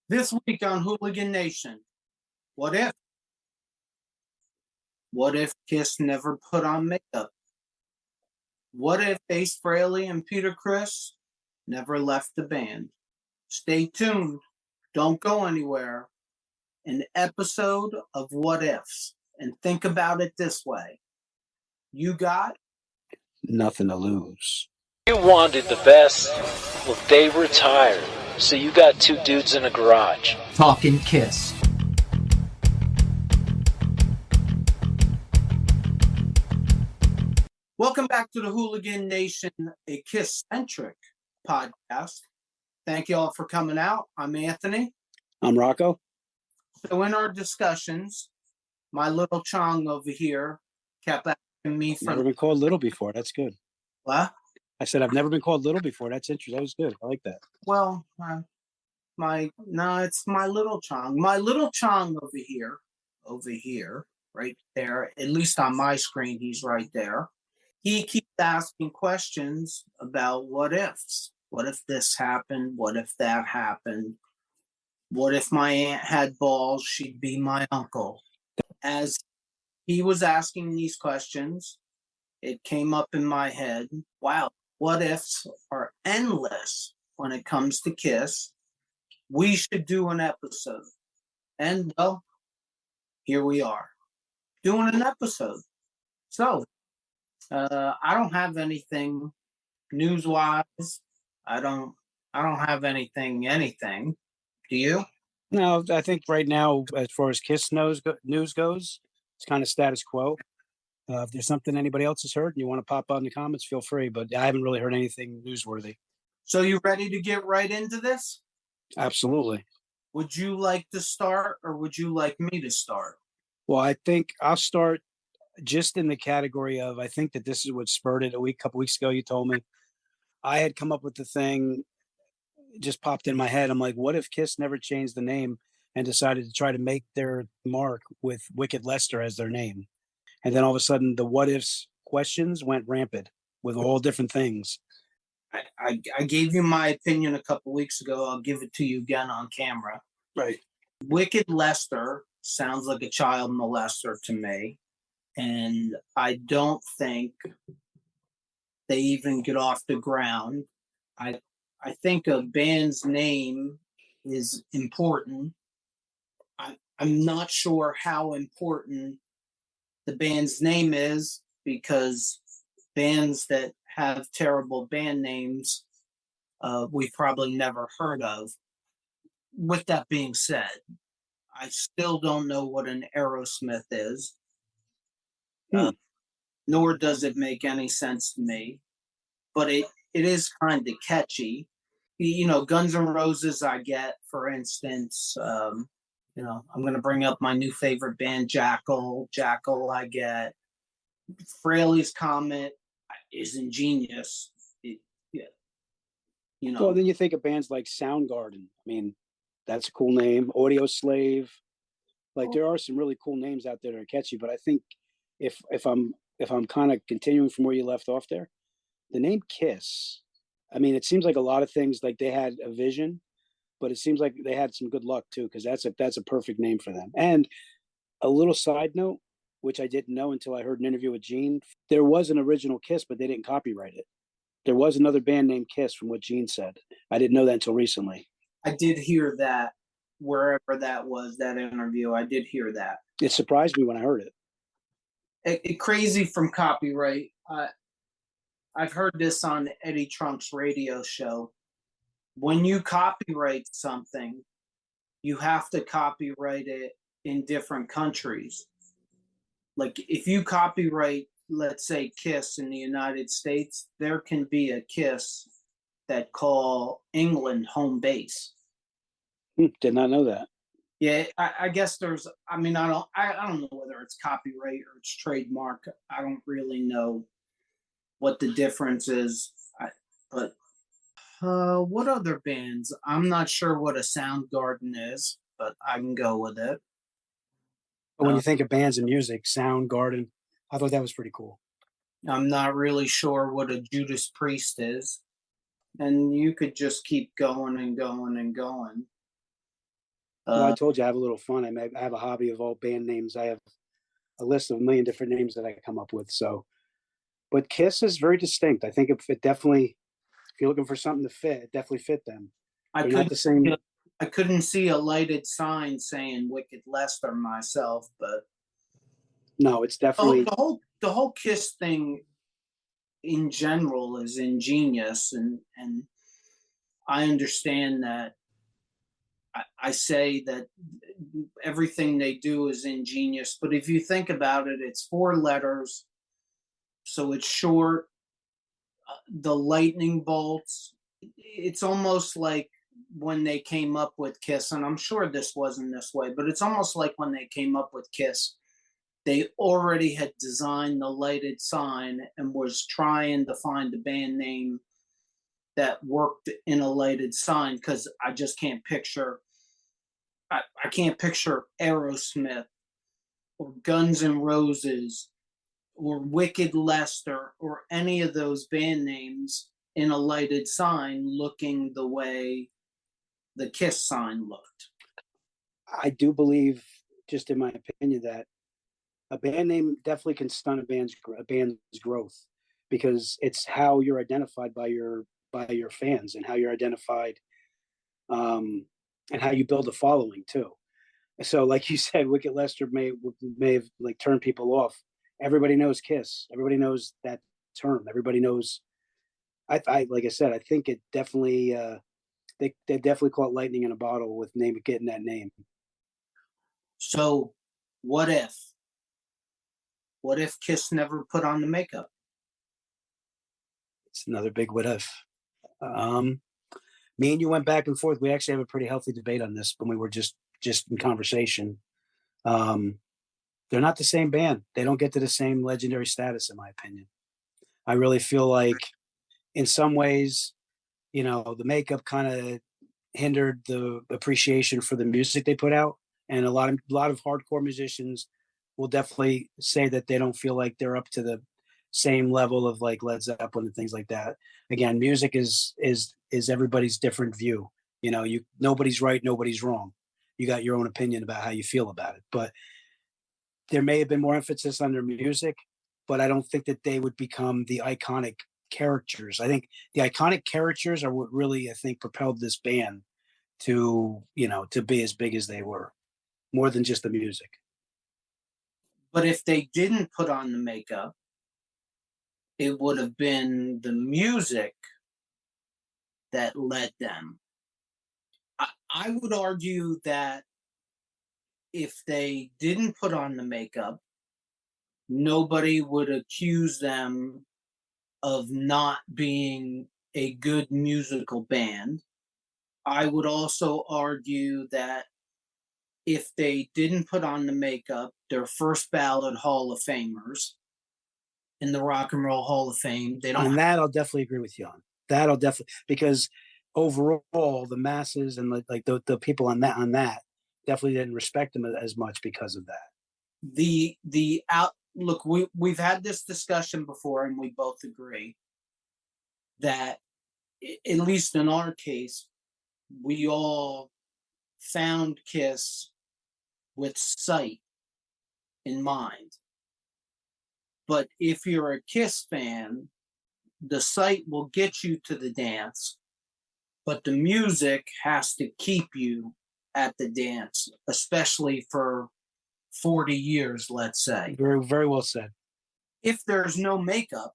This week on Hooligan Nation, what if? What if Kiss never put on makeup? What if Ace Frehley and Peter Criss never left the band? Stay tuned. Don't go anywhere. An episode of What Ifs. And think about it this way. You got nothing to lose. You wanted the best. Well, they retired. So you got two dudes in a garage. Talking Kiss. Welcome back to the Hooligan Nation, a KISS-Centric podcast. Thank you all for coming out. I'm Anthony. I'm Rocco. So in our discussions, my little Chong over here kept asking me Never been called little before. That's good. What? I said I've never been called little before. That's interesting. That was good. I like that. Well, it's my little Chong. My little Chong over here, right there. At least on my screen, he's right there. He keeps asking questions about what ifs. What if this happened? What if that happened? What if my aunt had balls? She'd be my uncle. As he was asking these questions, it came up in my head, wow, what ifs are endless when it comes to Kiss. We should do an episode. And, well, here we are, doing an episode. So, I don't have anything news-wise. I don't have anything. Do you? No, I think right now, as far as KISS news goes, it's kind of status quo. If there's something anybody else has heard and you want to pop out in the comments, feel free. But I haven't really heard anything newsworthy. So you ready to get right into this? Absolutely. Would you like to start or would you like me to start? Well, I think I'll start just in the category of, I think that this is what spurred it. A couple weeks ago, you told me. I had come up with the thing, just popped in my head. I'm like, what if KISS never changed the name and decided to try to make their mark with Wicked Lester as their name? And then all of a sudden, the what ifs questions went rampant with all different things. I gave you my opinion a couple weeks ago. I'll give it to you again on camera. Right. Wicked Lester sounds like a child molester to me. And I don't think they even get off the ground. I think a band's name is important. I'm not sure how important the band's name is, because bands that have terrible band names, we've probably never heard of. With that being said, I still don't know what an Aerosmith is. Nor does it make any sense to me, but it is kind of catchy. You know, Guns N' Roses, I get, for instance. I'm going to bring up my new favorite band, Jackal. I get. Fraley's Comet is ingenious. Well, then you think of bands like Soundgarden. I mean, that's a cool name. Audio Slave. Like, there are some really cool names out there that are catchy, but I think if I'm kind of continuing from where you left off there, the name KISS, I mean, it seems like a lot of things, like they had a vision, but it seems like they had some good luck too, because that's a perfect name for them. And a little side note, which I didn't know until I heard an interview with Gene, there was an original KISS, but they didn't copyright it. There was another band named KISS, from what Gene said. I didn't know that until recently. I did hear that, wherever that was, that interview. I did hear that. It surprised me when I heard it. Crazy from copyright. I've heard this on Eddie Trunk's radio show. When you copyright something, you have to copyright it in different countries. Like, if you copyright, let's say, KISS in the United States, there can be a KISS that call England home base. Did not know that. Yeah, I guess there's. I mean, I don't know whether it's copyright or it's trademark. I don't really know what the difference is. But what other bands? I'm not sure what a Soundgarden is, but I can go with it. But when you think of bands and music, Soundgarden, I thought that was pretty cool. I'm not really sure what a Judas Priest is, and you could just keep going and going and going. Well, I told you I have a little fun. I have a hobby of all band names. I have a list of a million different names that I come up with. So, but KISS is very distinct. I think it definitely, if you're looking for something to fit, it definitely fit them. I They're not the couldn't same. I couldn't see a lighted sign saying Wicked Lester myself, but No, it's the whole, definitely. the whole Kiss thing in general is ingenious, and I understand that. I say that everything they do is ingenious, but if you think about it, it's 4 letters, so it's short. The lightning bolts. It's almost like when they came up with KISS, and I'm sure this wasn't this way, but it's almost like when they came up with KISS, they already had designed the lighted sign and was trying to find a band name that worked in a lighted sign, because I just can't picture I can't picture Aerosmith or Guns N' Roses or Wicked Lester or any of those band names in a lighted sign looking the way the KISS sign looked. I do believe, just in my opinion, that a band name definitely can stunt a band's growth, because it's how you're identified by your fans, and how you're identified, and how you build a following too. So, like you said, Wicked Lester may have like turned people off. Everybody knows KISS. Everybody knows that term. Everybody knows. I like I said, I think it definitely they definitely caught lightning in a bottle with getting that name. So, what if? What if KISS never put on the makeup? It's another big what if. Me and you went back and forth. We actually have a pretty healthy debate on this when we were just in conversation. They're not the same band. They don't get to the same legendary status, in my opinion. I really feel like, in some ways, the makeup kind of hindered the appreciation for the music they put out, and a lot of hardcore musicians will definitely say that they don't feel like they're up to the same level of like Led Zeppelin and things like that. Again, music is everybody's different view. Nobody's right, nobody's wrong. You got your own opinion about how you feel about it, but there may have been more emphasis on their music, but I don't think that they would become the iconic characters. I think the iconic characters are what really, I think, propelled this band to be as big as they were, more than just the music. But if they didn't put on the makeup, it would have been the music that led them. I would argue that if they didn't put on the makeup, nobody would accuse them of not being a good musical band. I would also argue that if they didn't put on the makeup, they're first ballot Hall of Famers in the Rock and Roll Hall of Fame. They don't. And that I'll definitely agree with you on. That'll definitely, because overall the masses and like the people on that definitely didn't respect them as much because of that. Look, we've had this discussion before, and we both agree that, at least in our case, we all found KISS with sight in mind. But if you're a KISS fan, the sight will get you to the dance, but the music has to keep you at the dance, especially for 40 years, let's say. Very, very well said. If there's no makeup,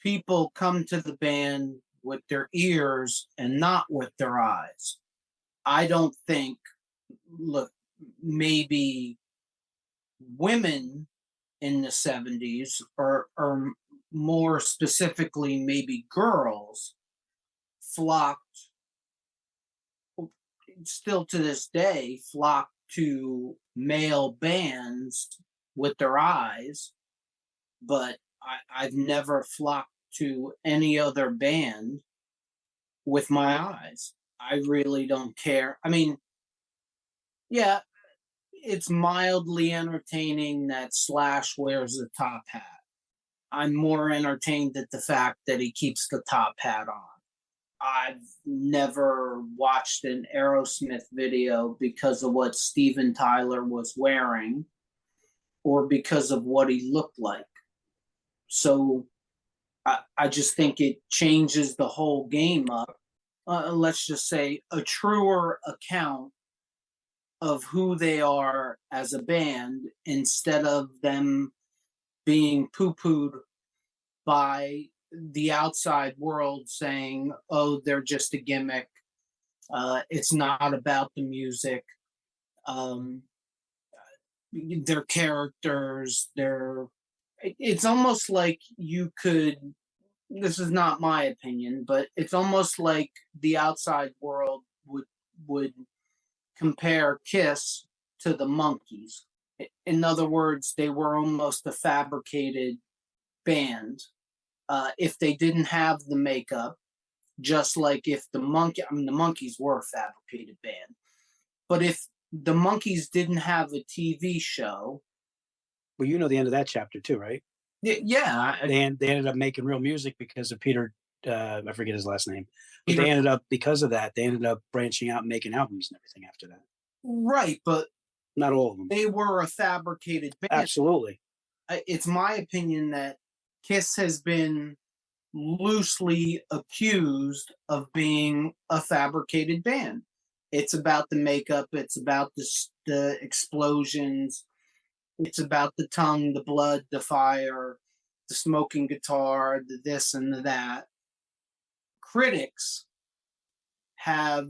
people come to the band with their ears and not with their eyes. I don't think, look, maybe women in the 70s, or more specifically, maybe girls, flocked, still to this day, flock to male bands with their eyes, but I've never flocked to any other band with my eyes. I really don't care. I mean, yeah, it's mildly entertaining that Slash wears a top hat. I'm more entertained at the fact that he keeps the top hat on. I've never watched an Aerosmith video because of what Steven Tyler was wearing or because of what he looked like. So I just think it changes the whole game up. Let's just say a truer account of who they are as a band instead of them being poo-pooed by the outside world saying, oh, they're just a gimmick. It's not about the music. Their characters, it's almost like you could, this is not my opinion, but it's almost like the outside world would compare KISS to the Monkees. In other words, they were almost a fabricated band. If they didn't have the makeup, just like if the Monkees were a fabricated band, but if the Monkees didn't have a TV show, well, you know the end of that chapter too, right? Yeah, they ended up making real music because of Peter. I forget his last name, but they ended up, because of that, they ended up branching out and making albums and everything after that. Right, but not all of them. They were a fabricated band. Absolutely. It's my opinion that KISS has been loosely accused of being a fabricated band. It's about the makeup. It's about the explosions. It's about the tongue, the blood, the fire, the smoking guitar, the this and the that. Critics have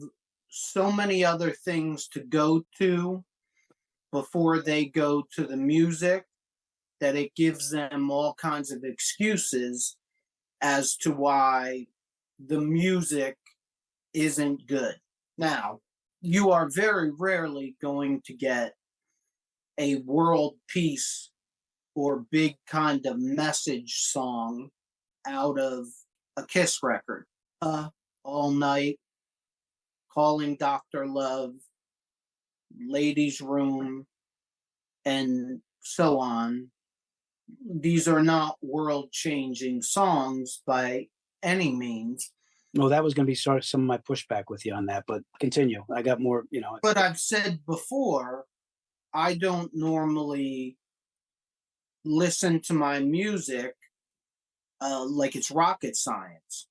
so many other things to go to before they go to the music that it gives them all kinds of excuses as to why the music isn't good. Now, you are very rarely going to get a world peace or big kind of message song out of a KISS record. All Night, Calling Dr. Love, Ladies' Room, and so on. These are not world-changing songs by any means. No, that was going to be sort of some of my pushback with you on that, but continue. I got more, But I've said before, I don't normally listen to my music like it's rocket science.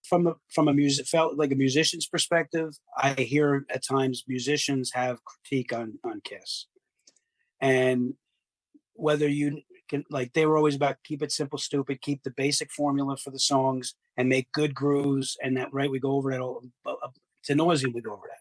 From a musician's perspective, I hear at times musicians have critique on KISS, and whether you can, like, they were always about keep it simple, stupid, keep the basic formula for the songs and make good grooves, and that, right, we go over it all to noisy, we go over that.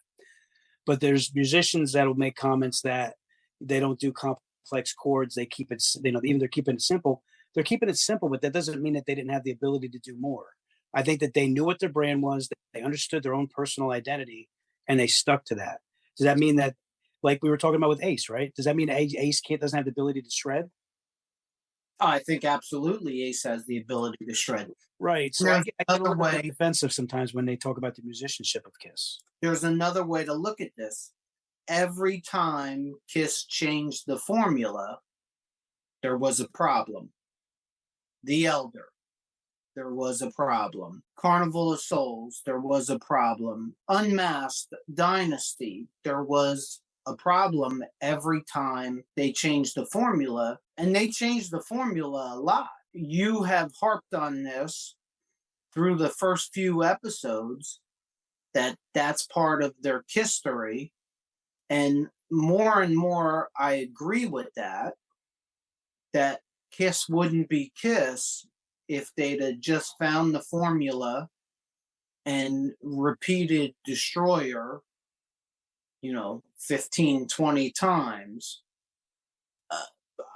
But there's musicians that will make comments that they don't do complex chords, they keep it, even they're keeping it simple, but that doesn't mean that they didn't have the ability to do more. I think that they knew what their brand was, they understood their own personal identity, and they stuck to that. Does that mean that, like we were talking about with Ace, right? Does that mean Ace doesn't have the ability to shred? I think absolutely Ace has the ability to shred. Right. So I get a little defensive sometimes when they talk about the musicianship of KISS. There's another way to look at this. Every time KISS changed the formula, there was a problem. The Elder, there was a problem. Carnival of Souls, there was a problem. Unmasked, Dynasty, there was a problem every time they changed the formula, and they changed the formula a lot. You have harped on this through the first few episodes, that's part of their history, and more I agree with that KISS wouldn't be KISS if they'd have just found the formula and repeated Destroyer 15, 20 times.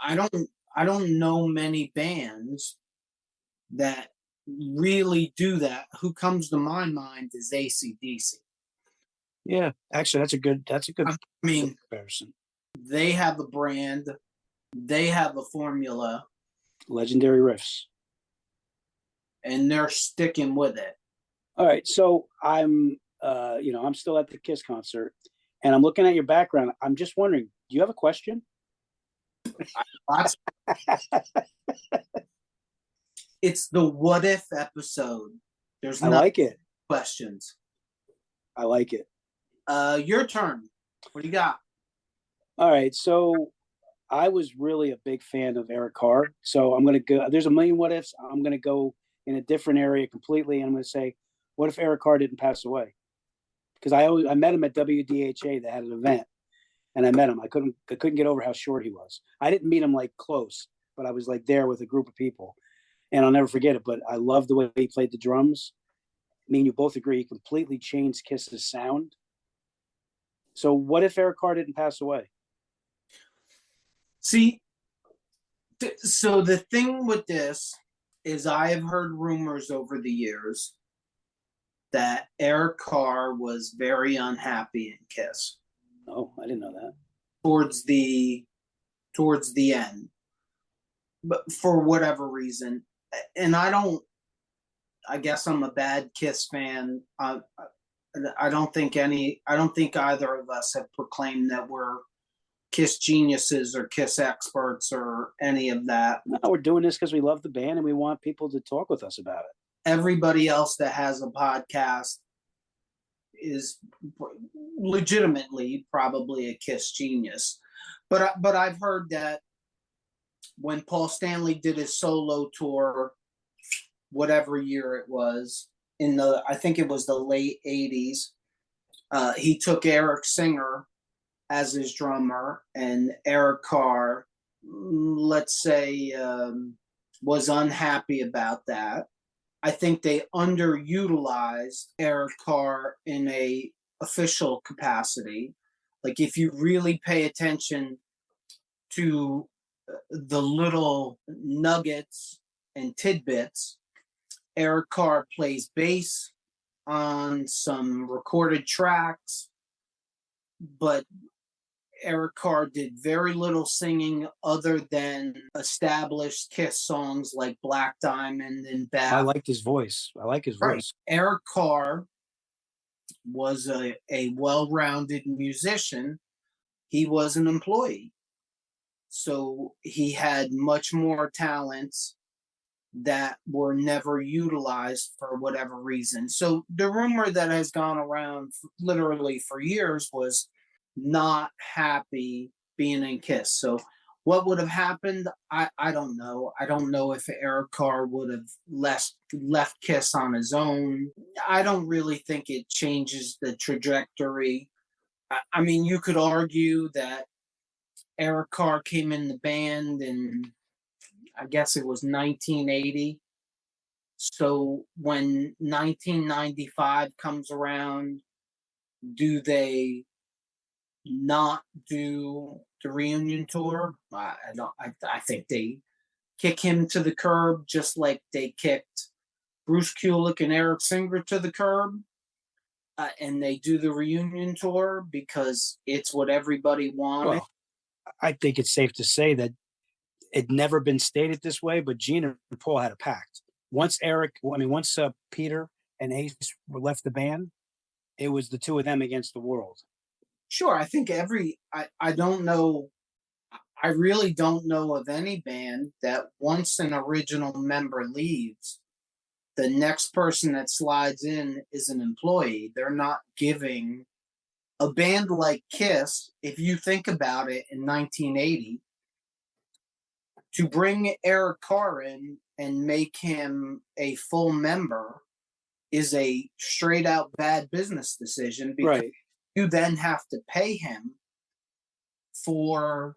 I don't know many bands that really do that. Who comes to my mind is AC/DC. Yeah, actually, that's a good comparison. They have a brand, they have a formula, legendary riffs, and they're sticking with it. All right, so I'm still at the KISS concert, and I'm looking at your background. I'm just wondering, do you have a question? It's the what if episode. I like it. questions. I like it. Your turn. What do you got? All right. So I was really a big fan of Eric Carr. So I'm going to go, there's a million what ifs. I'm going to go in a different area completely. And I'm going to say, what if Eric Carr didn't pass away? Because I met him at WDHA. They had an event, and I met him. I couldn't get over how short he was. I didn't meet him like close, but I was like there with a group of people, and I'll never forget it. But I love the way he played the drums. Me and you both agree he completely changed Kiss's sound. So what if Eric Carr didn't pass away? See, so the thing with this is I have heard rumors over the years that Eric Carr was very unhappy in KISS. Oh, I didn't know that. Towards the end, but for whatever reason, and I guess I'm a bad KISS fan. I don't think either of us have proclaimed that we're KISS geniuses or KISS experts or any of that. No, we're doing this because we love the band and we want people to talk with us about it. Everybody else that has a podcast is legitimately probably a KISS genius. But I've heard that when Paul Stanley did his solo tour, whatever year it was, I think it was the late 80s, he took Eric Singer as his drummer, and Eric Carr, let's say, was unhappy about that. I think they underutilized Eric Carr in a official capacity. Like if you really pay attention to the little nuggets and tidbits, Eric Carr plays bass on some recorded tracks, but Eric Carr did very little singing other than established KISS songs like Black Diamond and Bath. I liked his voice. Voice. Eric Carr was a well-rounded musician. He was an employee. So he had much more talents that were never utilized for whatever reason. So the rumor that has gone around literally for years was not happy being in KISS. So what would have happened? I don't know. I don't know if Eric Carr would have left KISS on his own. I don't really think it changes the trajectory. I mean, you could argue that Eric Carr came in the band in, I guess it was 1980. So when 1995 comes around, do they not do the reunion tour? I think they kick him to the curb, just like they kicked Bruce Kulick and Eric Singer to the curb, and they do the reunion tour because it's what everybody wanted. Well, I think it's safe to say that it never been stated this way, but Gene and Paul had a pact. Once Peter and Ace left the band, it was the two of them against the world. Sure, I think I don't know, I really don't know of any band that once an original member leaves, the next person that slides in is an employee. They're not giving a band like KISS, if you think about it, in 1980, to bring Eric Carr in and make him a full member is a straight out bad business decision, because right. You then have to pay him for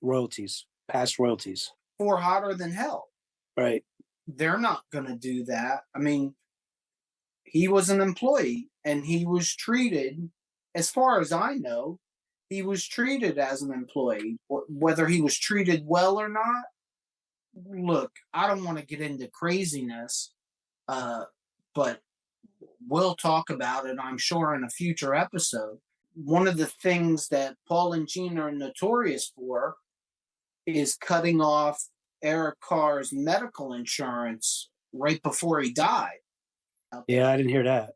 royalties, past royalties, for Hotter Than Hell. Right. They're not going to do that. I mean, he was an employee and he was treated, as far as I know, he was treated as an employee. Whether he was treated well or not, look, I don't want to get into craziness, but we'll talk about it, I'm sure, in a future episode. One of the things that Paul and Gene are notorious for is cutting off Eric Carr's medical insurance right before he died. Yeah, I didn't hear that.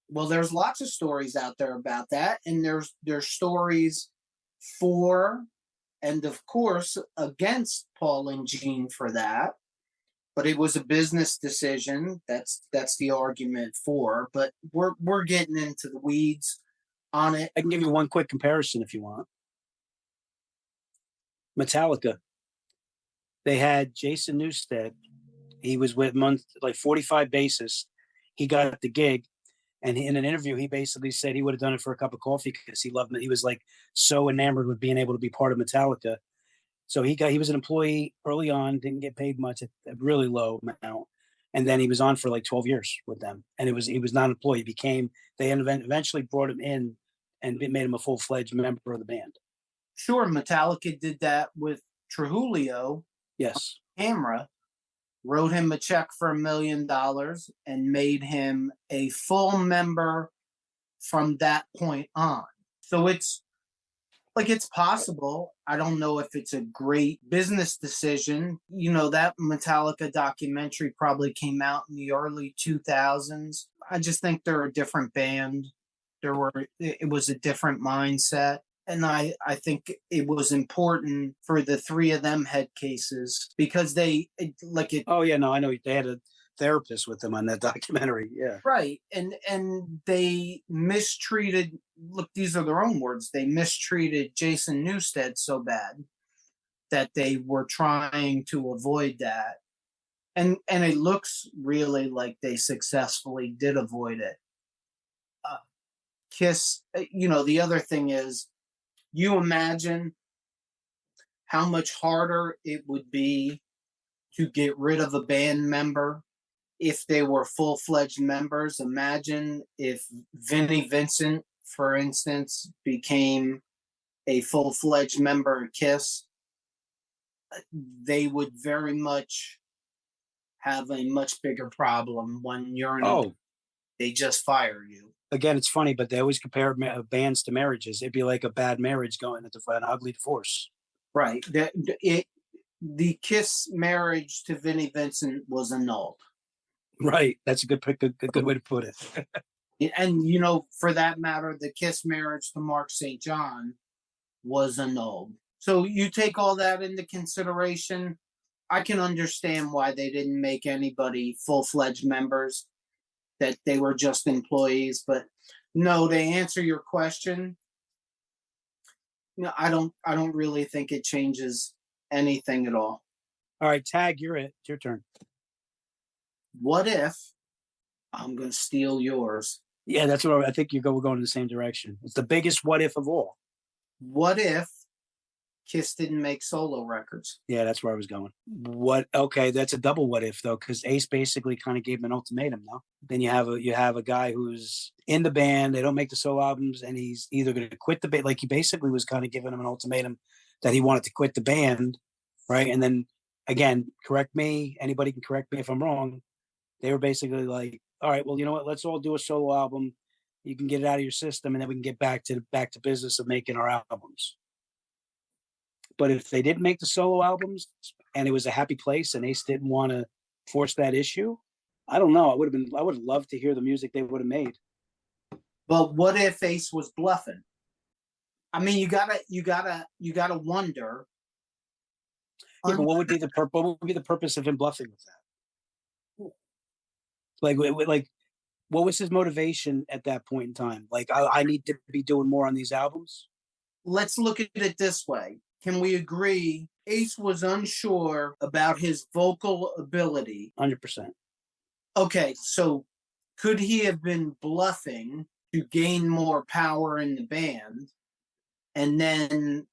Well, there's lots of stories out there about that, and there's stories for and, of course, against Paul and Gene for that. but it was a business decision. That's the argument for. But we're getting into the weeds on it. I can give you one quick comparison if you want. Metallica. They had Jason Newsted. He was with 45 bassists. He got the gig, and in an interview, he basically said he would have done it for a cup of coffee because he loved it. He was like so enamored with being able to be part of Metallica. So he was an employee early on, didn't get paid much, a really low amount, and then he was on for like 12 years with them. And he was not an employee. They eventually brought him in and made him a full-fledged member of the band. Sure, Metallica did that with Trujillo. Yes. Camera, wrote him a check for $1 million and made him a full member from that point on. So it's possible. I don't know if it's a great business decision. You know, that Metallica documentary probably came out in the early 2000s. I just think they're a different band. It was a different mindset. And I think it was important for the three of them head cases because Oh yeah, no, I know they had a therapist with them on that documentary. Yeah. Right. And they mistreated, look, these are their own words. They mistreated Jason Newsted so bad that they were trying to avoid that. And it looks really like they successfully did avoid it. KISS, the other thing is, you imagine how much harder it would be to get rid of a band member if they were full-fledged members. Imagine if Vinnie Vincent, for instance, became a full-fledged member of KISS. They would very much have a much bigger problem when you're in they just fire you. Again, it's funny, but they always compare bands to marriages. It'd be like a bad marriage going into an ugly divorce. Right. The KISS marriage to Vinnie Vincent was annulled. Right. That's a good way to put it. And, for that matter, the KISS marriage to Mark St. John was annulled. So you take all that into consideration. I can understand why they didn't make anybody full-fledged members, that they were just employees. But no, to answer your question, I don't really think it changes anything at all. All right, Tag, it's your turn. What if, I'm going to steal yours. Yeah, that's what I think we're going in the same direction. It's the biggest what if of all. What if KISS didn't make solo records? Yeah, that's where I was going. Okay, that's a double what if though, because Ace basically kind of gave him an ultimatum. No, then you have a guy who's in the band. They don't make the solo albums, and he's either going to quit the band. Like he basically was kind of giving him an ultimatum that he wanted to quit the band, right? And then again, correct me. Anybody can correct me if I'm wrong. They were basically like, all right, well, you know what? Let's all do a solo album. You can get it out of your system, and then we can get back to business of making our albums. But if they didn't make the solo albums and it was a happy place and Ace didn't want to force that issue, I don't know. I would have loved to hear the music they would have made. But what if Ace was bluffing? I mean, you gotta wonder. Yeah, but what would be the purpose of him bluffing with that? Like, what was his motivation at that point in time? Like, I need to be doing more on these albums. Let's look at it this way. Can we agree Ace was unsure about his vocal ability? 100%. Okay, so could he have been bluffing to gain more power in the band? And then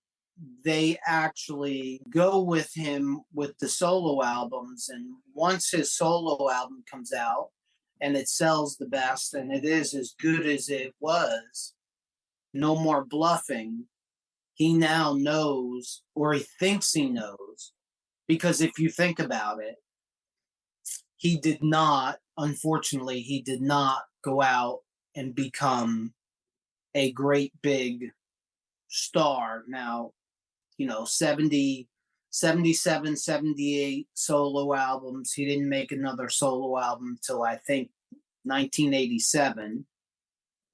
they actually go with him with the solo albums. And once his solo album comes out and it sells the best and it is as good as it was, no more bluffing. He now knows, or he thinks he knows, because if you think about it, unfortunately, he did not go out and become a great big star. Now, 77, 78 solo albums. He didn't make another solo album till I think 1987.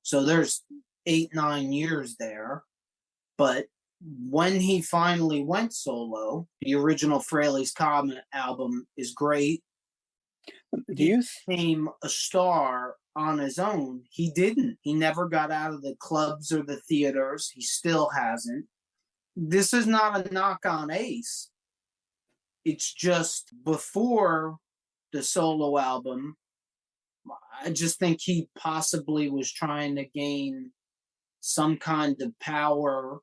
So there's 8-9 years there. But when he finally went solo, the original Fraley's Comet album is great. Do you? Became a star on his own. He didn't. He never got out of the clubs or the theaters. He still hasn't. This is not a knock on Ace. It's just before the solo album, I just think he possibly was trying to gain some kind of power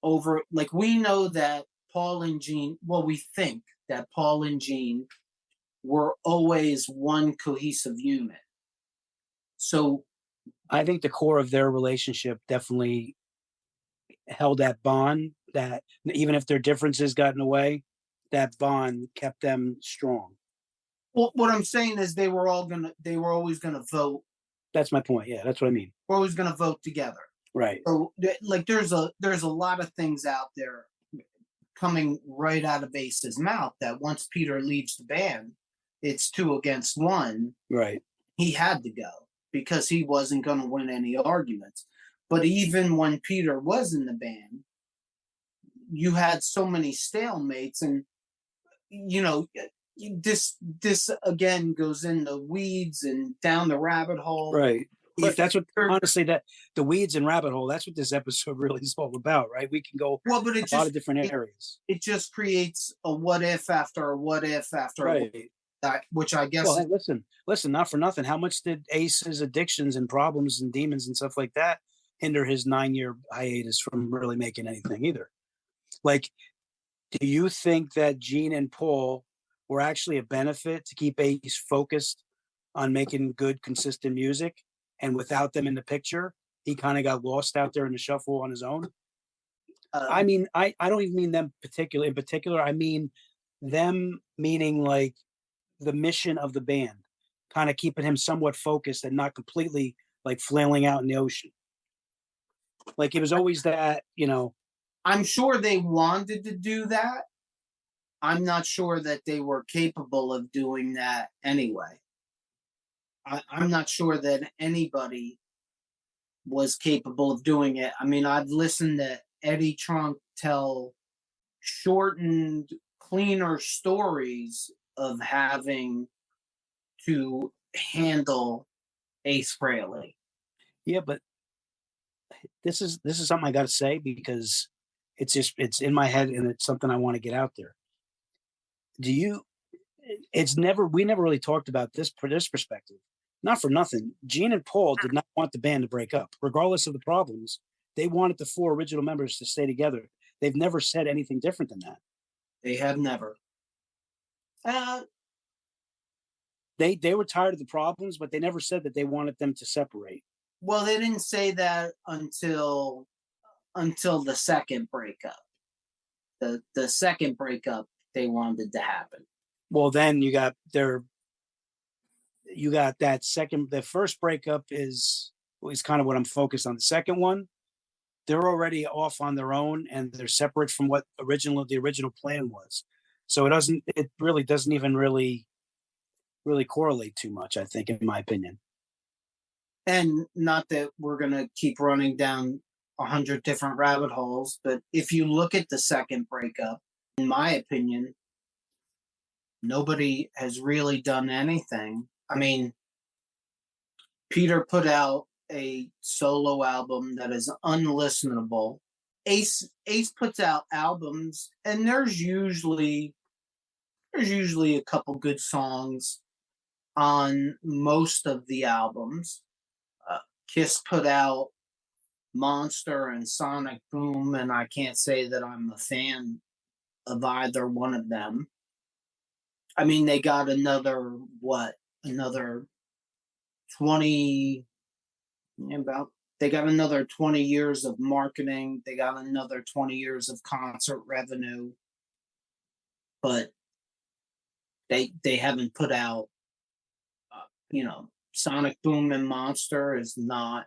over, like, we know that Paul and Gene, well, we think that Paul and Gene were always one cohesive unit. So I think the core of their relationship definitely held that bond, that even if their differences got in the way, that bond kept them strong. well, what I'm saying is they were always gonna vote. That's my point. Yeah, that's what I mean. We're always gonna vote together. Right. So like there's a lot of things out there coming right out of Ace's mouth that once Peter leaves the band, it's 2 against 1. Right. He had to go because he wasn't going to win any arguments. But even when Peter was in the band, you had so many stalemates, and this again goes in the weeds and down the rabbit hole. Right. But that's what, honestly, that the weeds and rabbit hole, that's what this episode really is all about, right? We can go but a lot of different areas. It just creates a what if after a what if after right. That, which I guess. Well, hey, listen, not for nothing. How much did Ace's addictions and problems and demons and stuff like that hinder his 9-year hiatus from really making anything either? Like, do you think that Gene and Paul were actually a benefit to keep Ace focused on making good, consistent music? And without them in the picture, he kind of got lost out there in the shuffle on his own. I mean, I don't even mean them in particular. I mean them meaning like the mission of the band, kind of keeping him somewhat focused and not completely like flailing out in the ocean. Like it was always that, I'm sure they wanted to do that. I'm not sure that they were capable of doing that anyway. I'm not sure that anybody was capable of doing it. I mean, I've listened to Eddie Trunk tell shortened, cleaner stories of having to handle Ace Frehley. Yeah, but this is something I got to say because it's in my head and it's something I want to get out there. We never really talked about this perspective. Not for nothing, Gene and Paul did not want the band to break up. Regardless of the problems, they wanted the 4 original members to stay together. They've never said anything different than that. They have never. They were tired of the problems, but they never said that they wanted them to separate. Well, they didn't say that until the second breakup. The second breakup they wanted to happen. Well, then you got that second. The first breakup is kind of what I'm focused on. The second one, they're already off on their own and they're separate from what the original plan was. So it really doesn't even really correlate too much, I think, in my opinion. And not that we're going to keep running down 100 different rabbit holes, but if you look at the second breakup, in my opinion, nobody has really done anything. I mean, Peter put out a solo album that is unlistenable. Ace puts out albums, and there's usually a couple good songs on most of the albums. KISS put out Monster and Sonic Boom, and I can't say that I'm a fan of either one of them. I mean, they got another 20, they got another 20 years of marketing. They got another 20 years of concert revenue, but they haven't put out, Sonic Boom and Monster is not,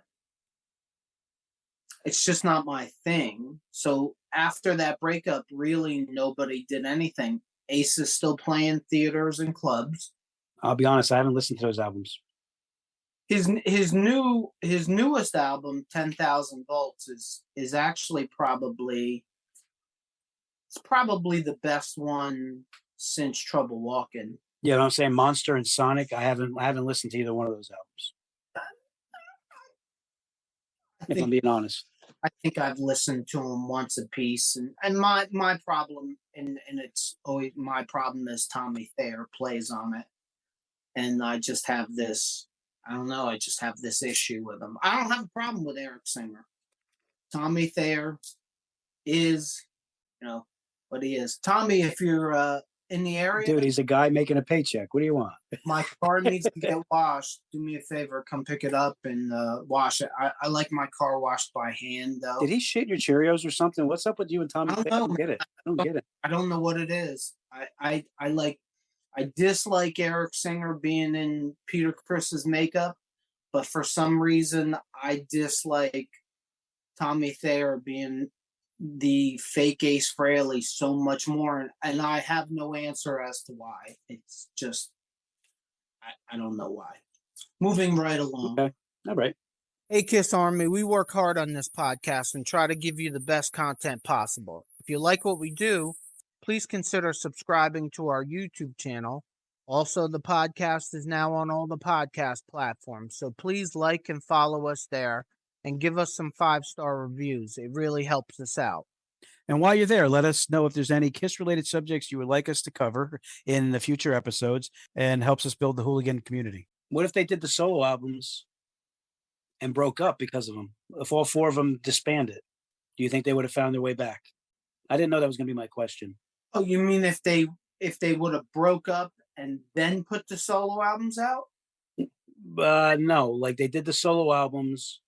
it's just not my thing. So after that breakup, really nobody did anything. Ace is still playing theaters and clubs. I'll be honest, I haven't listened to those albums. His newest album, 10,000 Volts, is actually probably the best one since Trouble Walking. Yeah, you know what I'm saying? Monster and Sonic. I haven't listened to either one of those albums. If I'm being honest. I think I've listened to them once a piece, and my problem, and it's always my problem, is Tommy Thayer plays on it, and I just have this. I don't know. I just have this issue with him. I don't have a problem with Eric Singer. Tommy Thayer is, what he is. Tommy, if you're in the area, dude, he's a guy making a paycheck. What do you want? My car needs to get washed. Do me a favor, come pick it up and wash it. I like my car washed by hand, though. Did he shit your Cheerios or something? What's up with you and Tommy? I don't get it. I don't get it. I don't know what it is. I dislike Eric Singer being in Peter Criss's makeup, but for some reason I dislike Tommy Thayer being the fake Ace Frehley so much more, and I have no answer as to why. It's just I don't know why. Moving right along. Okay. All right. Hey, KISS Army, we work hard on this podcast and try to give you the best content possible. If you like what we do, please consider subscribing to our YouTube channel. Also, the podcast is now on all the podcast platforms, so please like and follow us there and give us some 5-star reviews. It really helps us out. And while you're there, let us know if there's any KISS-related subjects you would like us to cover in the future episodes, and helps us build the Hooligan community. What if they did the solo albums and broke up because of them? If all 4 of them disbanded, do you think they would have found their way back? I didn't know that was going to be my question. Oh, you mean if they would have broke up and then put the solo albums out? No, like they did the solo albums,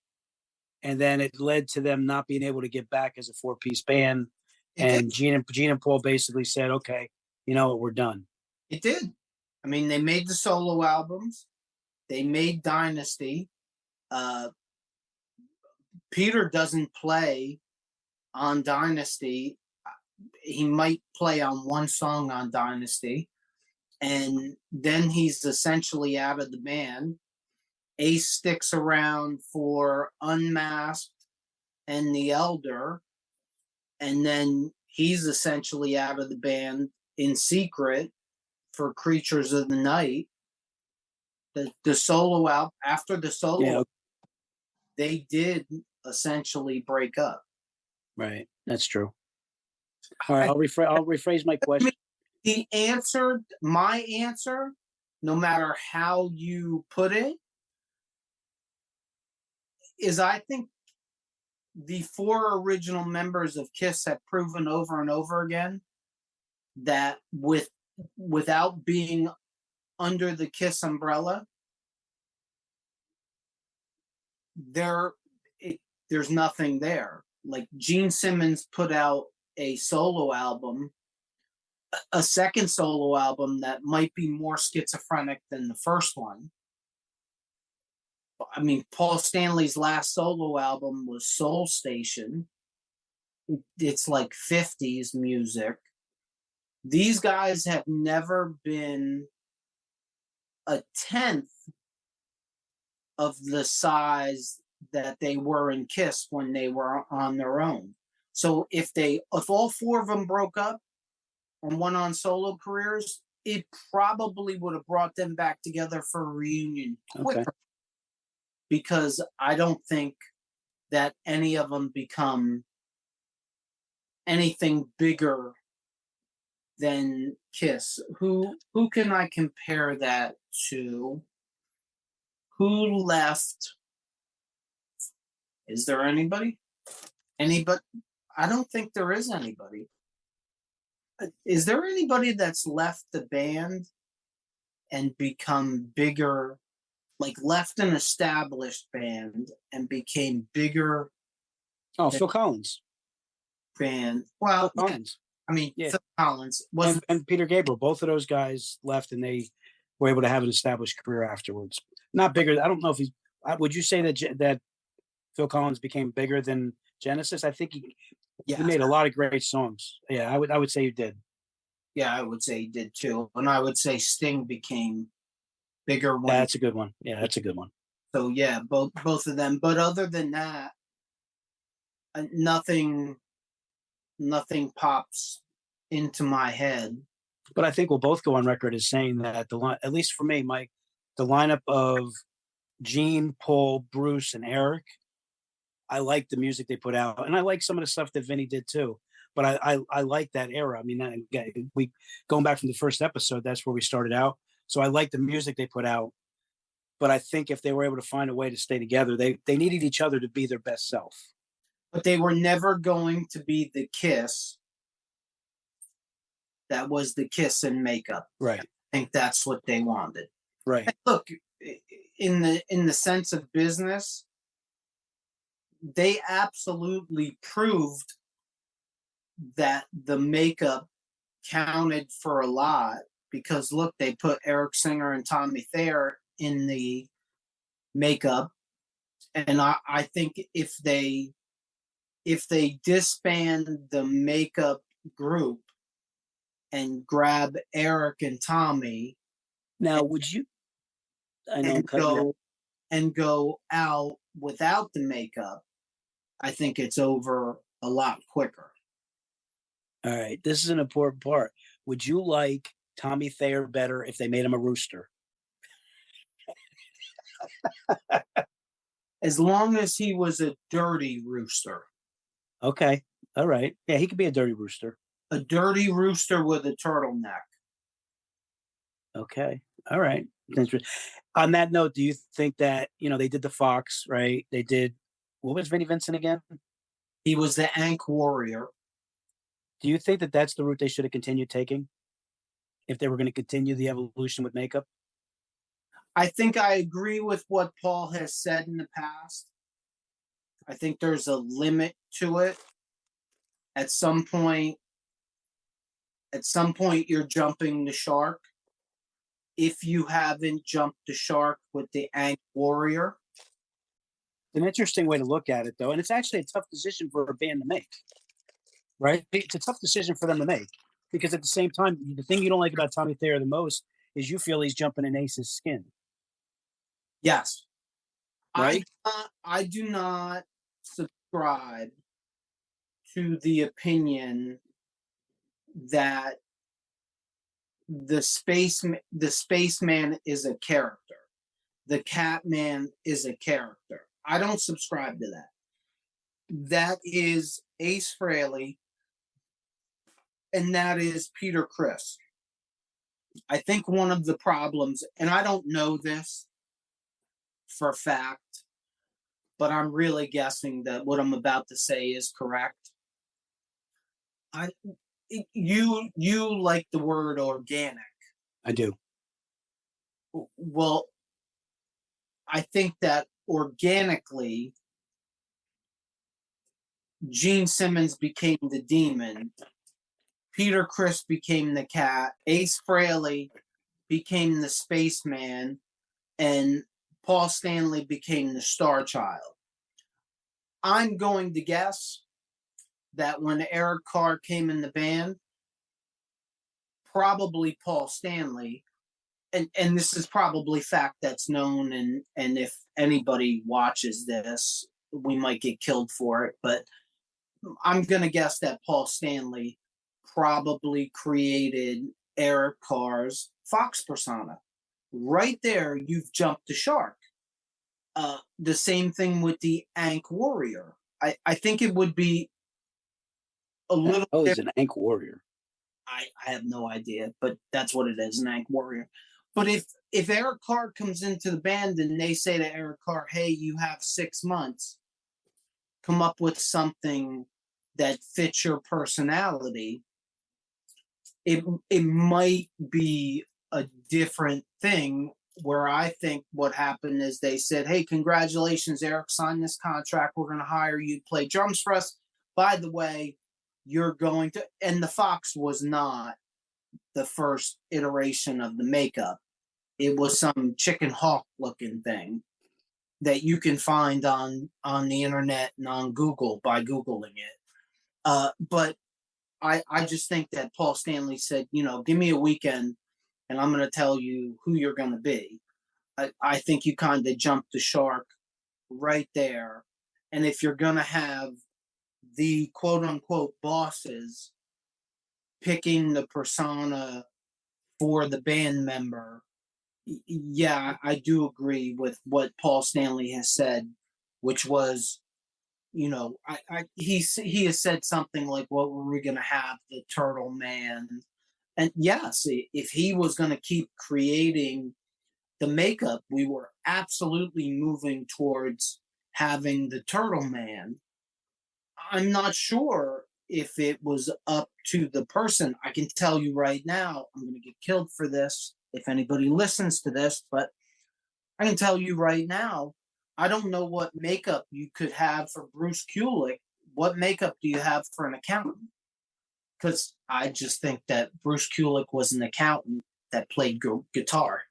and then it led to them not being able to get back as a 4-piece band. And Gene and Paul basically said, okay, you know what, we're done. It did. I mean, they made the solo albums. They made Dynasty. Peter doesn't play on Dynasty. He might play on one song on Dynasty. And then he's essentially out of the band. Ace sticks around for Unmasked and The Elder, and then he's essentially out of the band in secret for Creatures of the Night. The solo out after the solo, yeah, they did essentially break up. Right, that's true. All right, I'll rephrase my question. My answer, no matter how you put it, is I think the 4 original members of KISS have proven over and over again that without being under the KISS umbrella, there's nothing there. Like Gene Simmons put out a solo album, a second solo album that might be more schizophrenic than the first one. I mean, Paul Stanley's last solo album was Soul Station. It's like 50s music. These guys have never been a tenth of the size that they were in KISS when they were on their own. So if all 4 of them broke up and went on solo careers, it probably would have brought them back together for a reunion quicker. Okay. Because I don't think that any of them become anything bigger than KISS. Who can I compare that to? Who left? Is there anybody? Anybody? I don't think there is anybody. Is there anybody that's left the band and become bigger? Like left an established band and became bigger. Oh, Phil Collins. Band. Well, Phil Collins. I mean, yeah. Phil Collins was and Peter Gabriel. Both of those guys left, and they were able to have an established career afterwards. Not bigger. I don't know if he's. Would you say that Phil Collins became bigger than Genesis? I think he made a lot of great songs. Yeah, I would say he did. Yeah, I would say he did too, and I would say Sting became bigger one. That's a good one. Yeah, that's a good one. So yeah, both of them. But other than that, nothing pops into my head. But I think we'll both go on record as saying that the line, at least for me, Mike, the lineup of Gene, Paul, Bruce, and Eric, I like the music they put out, and I like some of the stuff that Vinny did too. But I like that era. I mean, we going back from the first episode, that's where we started out. So I like the music they put out. But I think if they were able to find a way to stay together, they needed each other to be their best self. But they were never going to be the Kiss that was the Kiss in makeup. Right. I think that's what they wanted. Right. And look, in the sense of business, they absolutely proved that the makeup counted for a lot, because look, they put Eric Singer and Tommy Thayer in the makeup, and I think if they disband the makeup group and grab Eric and Tommy, now would you? I know. And go out without the makeup, I think it's over a lot quicker. All right, this is an important part. Would you like Tommy Thayer better if they made him a rooster? As long as he was a dirty rooster. Okay, all right. Yeah, he could be a dirty rooster. A dirty rooster with a turtleneck. Okay, all right. On that note, do you think that, they did the Fox, right? They did, what was Vinnie Vincent again? He was the Ankh Warrior. Do you think that that's the route they should have continued taking if they were going to continue the evolution with makeup? I think I agree with what Paul has said in the past. I think there's a limit to it. At some point, you're jumping the shark. If you haven't jumped the shark with the Ankh Warrior. It's an interesting way to look at it, though. And it's actually a tough decision for a band to make, right? It's a tough decision for them to make, because at the same time, the thing you don't like about Tommy Thayer the most is you feel he's jumping in Ace's skin. Yes. Right? I do not subscribe to the opinion that the spaceman is a character. The Catman is a character. I don't subscribe to that. That is Ace Frehley, and that is Peter Criss. I think one of the problems, and I don't know this for a fact, but I'm really guessing that what I'm about to say is correct. You like the word organic. I do. Well, I think that organically, Gene Simmons became the demon, Peter Criss became the cat, Ace Frehley became the spaceman, and Paul Stanley became the Star Child. I'm going to guess that when Eric Carr came in the band, probably Paul Stanley, and this is probably fact that's known, and if anybody watches this, we might get killed for it, but I'm going to guess that Paul Stanley probably created Eric Carr's Fox persona. Right there, you've jumped the shark. The same thing with the Ankh Warrior. I think it would be a little. Oh, he's an Ankh Warrior. I have no idea, but that's what it is, an Ankh Warrior. But if Eric Carr comes into the band and they say to Eric Carr, hey, you have 6 months, come up with something that fits your personality, it might be a different thing, where I think what happened is they said, hey, congratulations, Eric, sign this contract. We're going to hire you to play drums for us. By the way, you're going to, and the Fox was not the first iteration of the makeup. It was some chicken hawk looking thing that you can find on the internet and on Google by Googling it. But I just think that Paul Stanley said, give me a weekend and I'm going to tell you who you're going to be. I think you kind of jumped the shark right there. And if you're going to have the quote unquote bosses picking the persona for the band member, yeah, I do agree with what Paul Stanley has said, which was, he has said something like, "What were we going to have? The Turtle Man?" And yes, if he was going to keep creating the makeup, we were absolutely moving towards having the Turtle Man. I'm not sure if it was up to the person. I can tell you right now, I'm going to get killed for this if anybody listens to this, but I can tell you right now, I don't know what makeup you could have for Bruce Kulick. What makeup do you have for an accountant? Because I just think that Bruce Kulick was an accountant that played guitar.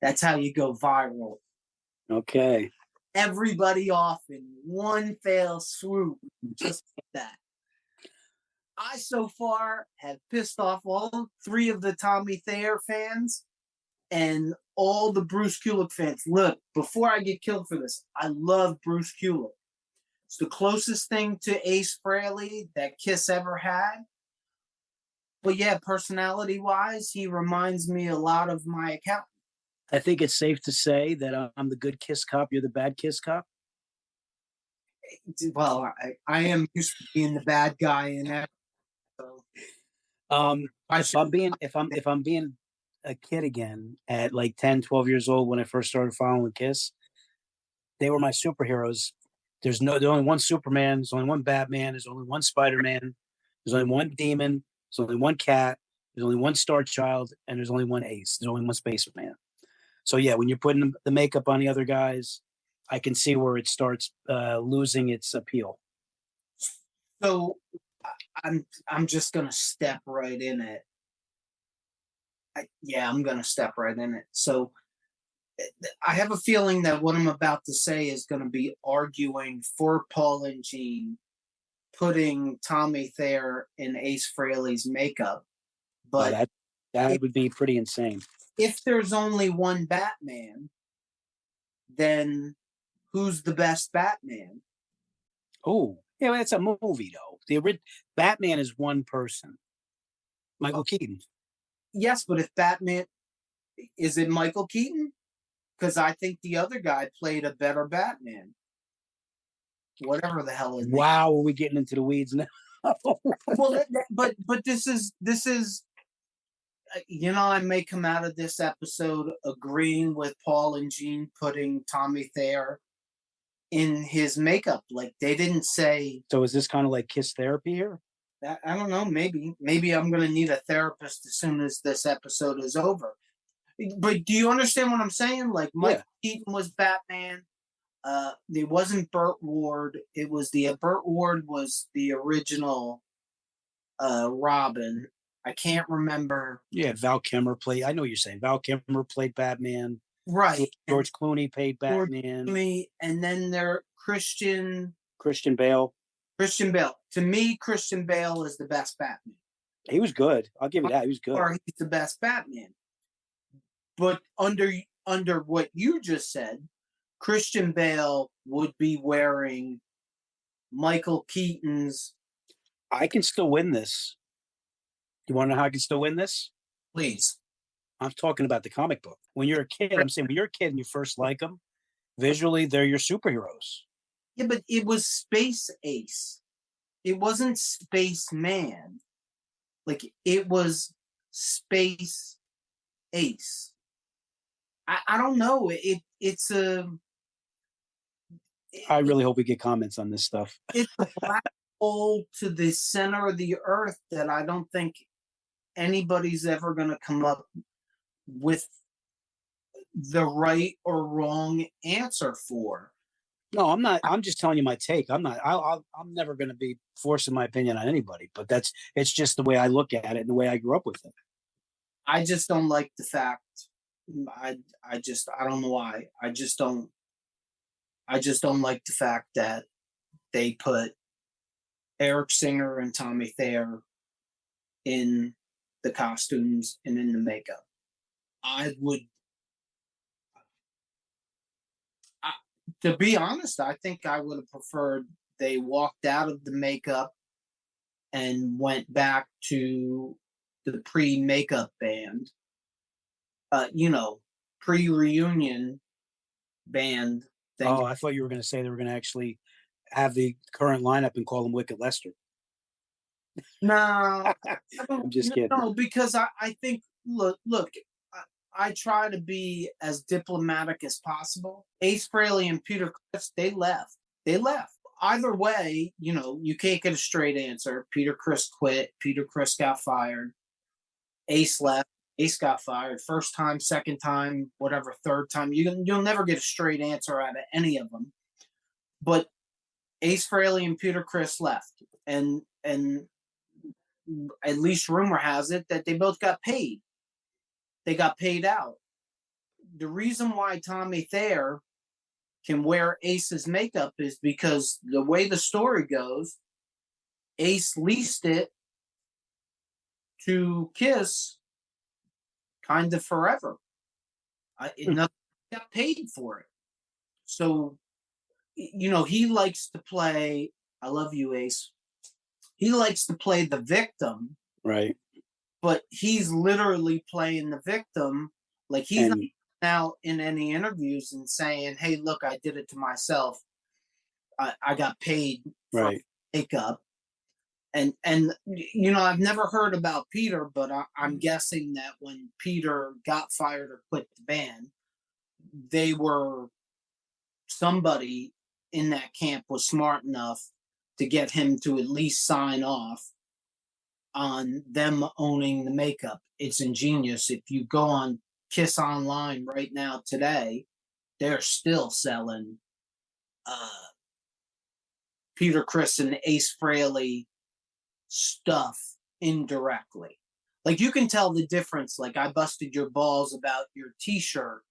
That's how you go viral. Okay. Everybody off in one fell swoop, just like that. I so far have pissed off all 3 of the Tommy Thayer fans and all the Bruce Kulick fans. Look, before I get killed for this, I love Bruce Kulick. It's the closest thing to Ace Frehley that KISS ever had. But yeah, personality-wise, he reminds me a lot of my accountant. I think it's safe to say that I'm the good KISS cop. You're the bad KISS cop. Well, I am used to being the bad guy in that. So, if I'm being a kid again at like 10, 12 years old when I first started following KISS, they were my superheroes. There's only one Superman. There's only one Batman. There's only one Spider-Man. There's only one Demon. There's only one Cat. There's only one Star Child, and there's only one Ace. There's only one Spaceman. So yeah, when you're putting the makeup on the other guys, I can see where it starts losing its appeal. So I'm just gonna step right in it. I'm gonna step right in it. So I have a feeling that what I'm about to say is going to be arguing for Paul and Gene putting Tommy Thayer in Ace Frehley's makeup. But that would be pretty insane. If there's only one Batman, then who's the best Batman? Oh, yeah, that's a movie though. The Batman is one person, Michael Keaton. Yes, but if Batman, is it Michael Keaton? Because I think the other guy played a better Batman. Whatever the hell is. Wow, are we getting into the weeds now? Well, but this is I may come out of this episode agreeing with Paul and Gene putting Tommy Thayer in his makeup. Like they didn't say. So is this kind of like KISS therapy here? I don't know. Maybe I'm going to need a therapist as soon as this episode is over. But do you understand what I'm saying? Like Mike Keaton was Batman. It wasn't Burt Ward. It was Burt Ward was the original Robin. I can't remember. Yeah, Val Kilmer played. I know what you're saying. Val Kilmer played Batman. Right. George Clooney played Batman. And then there Christian Bale. Christian Bale. To me, Christian Bale is the best Batman. He was good. I'll give you that. He was good. Or he's the best Batman. But under what you just said, Christian Bale would be wearing Michael Keaton's. I can still win this. You want to know how I can still win this? Please. I'm talking about the comic book. When you're a kid, I'm saying when you're a kid and you first like them, visually, they're your superheroes. Yeah, but it was Space Ace. It wasn't Space Man. Like, it was Space Ace. I don't know. It's a... I really hope we get comments on this stuff. It's a black hole to the center of the earth that I don't think anybody's ever going to come up with the right or wrong answer for. No, I'm not. I'm just telling you my take. I'm never going to be forcing my opinion on anybody, but it's just the way I look at it and the way I grew up with it. I just don't like the fact. I don't know why. I just don't like the fact that they put Eric Singer and Tommy Thayer in the costumes and in the makeup. To be honest, I think I would have preferred they walked out of the makeup and went back to the pre-makeup band, pre-reunion band thing. Oh, I thought you were going to say they were going to actually have the current lineup and call them Wicked Lester. No, I'm just kidding. No, because I think, look, I try to be as diplomatic as possible. Ace Frehley and Peter Criss, they left. Either way, you can't get a straight answer. Peter Criss quit. Peter Criss got fired. Ace left. Ace got fired. First time, second time, whatever, third time. You'll never get a straight answer out of any of them. But Ace Frehley and Peter Criss left. And at least rumor has it that they both got paid. They got paid out. The reason why Tommy Thayer can wear Ace's makeup is because the way the story goes, Ace leased it to KISS kind of forever. Nothing got paid for it. So, he likes to play, I love you, Ace. He likes to play the victim. Right. But he's literally playing the victim. Like, he's not now in any interviews and saying, hey, look, I did it to myself. I got paid for makeup. And I've never heard about Peter, but I'm guessing that when Peter got fired or quit the band, somebody in that camp was smart enough to get him to at least sign off on them owning the makeup. It's ingenious. If you go on KISS Online right now today, they're still selling Peter Criss and Ace Frehley stuff indirectly. Like, you can tell the difference. Like, I busted your balls about your t-shirt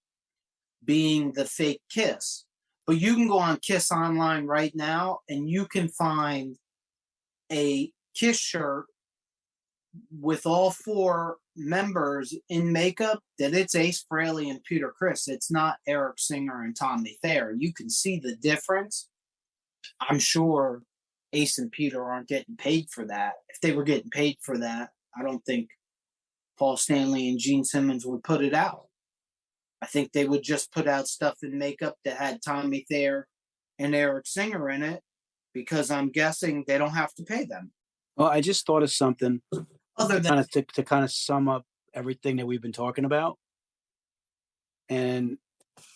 being the fake KISS. But you can go on KISS Online right now and you can find a KISS shirt with all four members in makeup that it's Ace Frehley and Peter Criss. It's not Eric Singer and Tommy Thayer. You can see the difference. I'm sure Ace and Peter aren't getting paid for that. If they were getting paid for that, I don't think Paul Stanley and Gene Simmons would put it out. I think they would just put out stuff in makeup that had Tommy Thayer and Eric Singer in it, because I'm guessing they don't have to pay them. Well, I just thought of something other than to kind of sum up everything that we've been talking about. And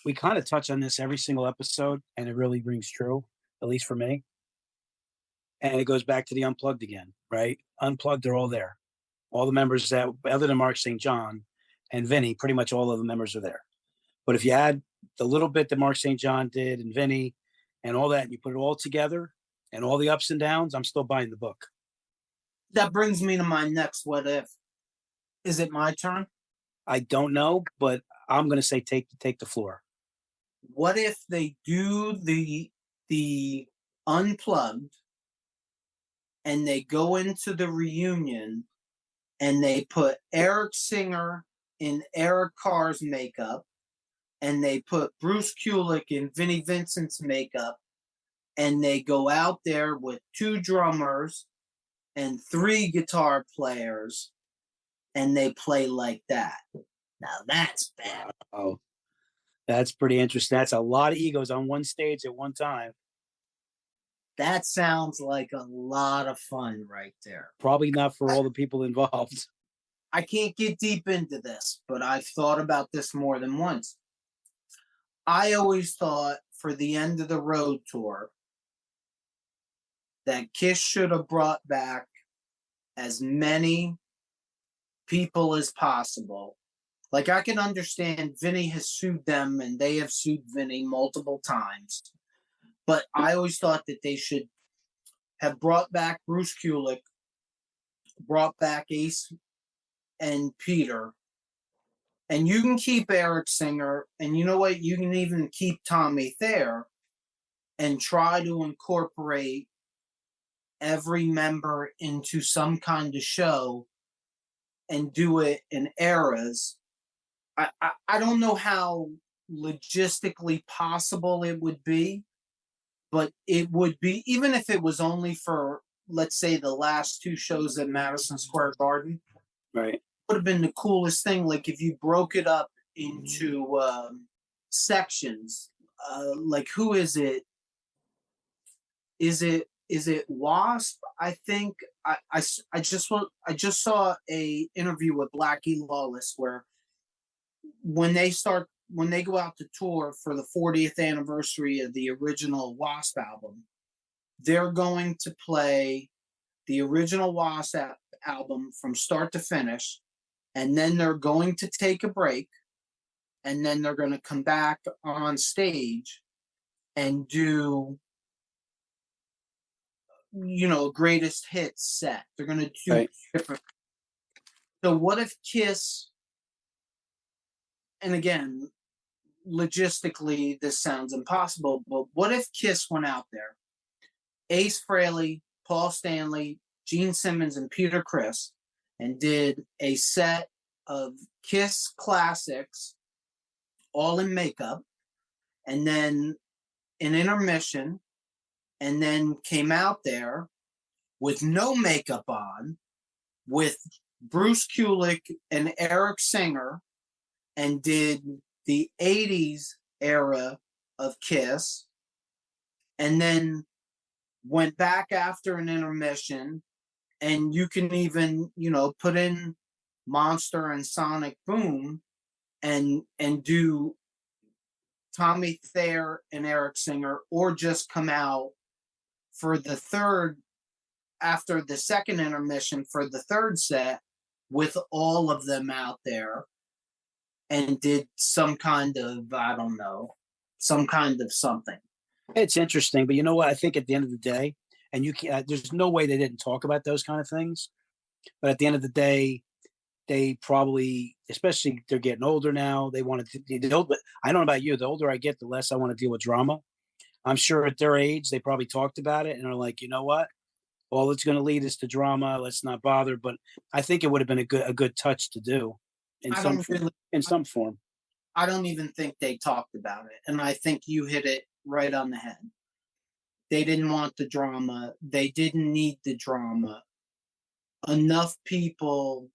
we kind of touch on this every single episode, and it really rings true, at least for me. And it goes back to the Unplugged again, right? Unplugged, they're all there. All the members that, other than Mark St. John and Vinny, pretty much all of the members are there. But if you add the little bit that Mark St. John did and Vinny and all that, and you put it all together and all the ups and downs, I'm still buying the book. That brings me to my next what if. Is it my turn? I don't know, but I'm going to say take the floor. What if they do the Unplugged and they go into the reunion and they put Eric Singer in Eric Carr's makeup, and they put Bruce Kulick in Vinnie Vincent's makeup, and they go out there with 2 drummers and 3 guitar players, and they play like that. Now that's bad. Oh, that's pretty interesting. That's a lot of egos on one stage at one time. That sounds like a lot of fun right there. Probably not for all the people involved. I can't get deep into this, but I've thought about this more than once. I always thought for the End of the Road tour that KISS should have brought back as many people as possible. Like, I can understand Vinny has sued them and they have sued Vinny multiple times. But I always thought that they should have brought back Bruce Kulick, brought back Ace and Peter, and you can keep Eric Singer, and you know what? You can even keep Tommy Thayer, and try to incorporate every member into some kind of show and do it in eras. I don't know how logistically possible it would be, but it would be, even if it was only for, let's say, the last 2 shows at Madison Square Garden. Right. Would have been the coolest thing. Like if you broke it up into sections, like who is it? Is it Wasp? I think I just saw a interview with Blackie Lawless where when they go out to tour for the 40th anniversary of the original Wasp album, they're going to play the original Wasp album from start to finish, and then they're going to take a break, and then they're going to come back on stage and do greatest hits set. They're going to do Right. different. So what if Kiss, and again, logistically this sounds impossible, but what if Kiss went out there, Ace Frehley, Paul Stanley, Gene Simmons, and Peter Criss, and did a set of Kiss classics all in makeup, and then an intermission, and then came out there with no makeup on, with Bruce Kulick and Eric Singer, and did the 80s era of Kiss, and then went back after an intermission, and you can even, put in Monster and Sonic Boom and do Tommy Thayer and Eric Singer, or just come out for the third, after the second intermission for the third set, with all of them out there, and did some kind of, I don't know, some kind of something. It's interesting, but you know what? I think at the end of the day, and you can't, there's no way they didn't talk about those kind of things. But at the end of the day, they probably, especially they're getting older now, they wanted to, I don't know about you, the older I get, the less I want to deal with drama. I'm sure at their age, they probably talked about it and are like, you know what? All it's going to lead us to drama. Let's not bother. But I think it would have been a good touch to do in some form. I don't even think they talked about it. And I think you hit it right on the head. They didn't want the drama. They didn't need the drama. Enough people